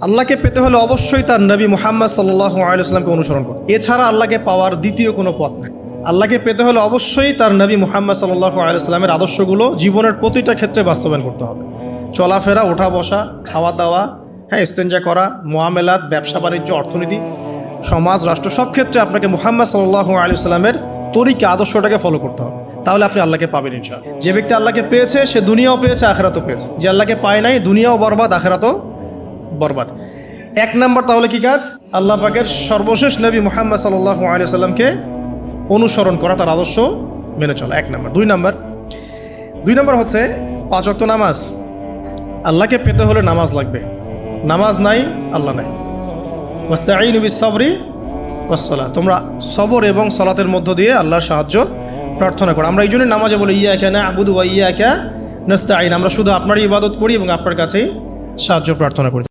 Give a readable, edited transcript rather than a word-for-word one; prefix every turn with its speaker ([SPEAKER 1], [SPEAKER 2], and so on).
[SPEAKER 1] আল্লাহকে পেতে হলে অবশ্যই তার নবী মুহাম্মদ সাল্লাল্লাহু আলাইহি ওয়াসাল্লামকে অনুসরণ করুন। এছাড়া আল্লাহকে পাওয়ার দ্বিতীয় কোনো পথ নেই। আল্লাহকে পেতে হলে অবশ্যই তার নবী মুহাম্মদ সাল্লাল্লাহু আলাইহি ওয়াসাল্লামের আদর্শগুলো জীবনের প্রতিটা ক্ষেত্রে বাস্তবায়ন করতে হবে। চলাফেরা, ওঠা বসা, খাওয়া দাওয়া, ইস্তেঞ্জা করা, মুআমালাত, ব্যবসা বাণিজ্য, অর্থনীতি, সমাজ, রাষ্ট্র, সব ক্ষেত্রে আপনাকে মুহাম্মদ সাল্লাল্লাহু আলাইহি ওয়াসাল্লামের তরিকা, আদর্শটাকে ফলো করতে হবে। তাহলে আপনি আল্লাহকে পাবেন ইনশাআল্লাহ। যে ব্যক্তি আল্লাহকে পেয়েছে সে দুনিয়াও পেয়েছে, আখিরাতও পেয়েছে। যে আল্লাহকে পায় নাই, দুনিয়াও বরবাদ, আখিরাতও বরবাদ। এক নাম্বার তাহলে কি কাজ? আল্লাহ পাকের সর্বশেষ নবী মুহাম্মদ সাল্লাল্লাহু আলাইহি ওয়াসাল্লামকে অনুসরণ করা, তার আদর্শ মেনে চলা, এক নাম্বার। দুই নাম্বার হচ্ছে 5 ওয়াক্ত নামাজ। আল্লাহকে পেতে হলে নামাজ লাগবে। নামাজ নাই, আল্লাহ নাই। ওয়াস্তাঈনু বিস-সাবরি ওয়াস-সালাহ, তোমরা সবর এবং সালাতের মধ্য দিয়ে আল্লাহর সাহায্য প্রার্থনা করো। আমরা এই জন্যই নামাজে বলি ইয়াকা না'বুদু ওয়া ইয়াকা নাস্তাঈন, আমরা শুধু আপনারই ইবাদত করি এবং আপনার কাছেই সাহায্য প্রার্থনা করি।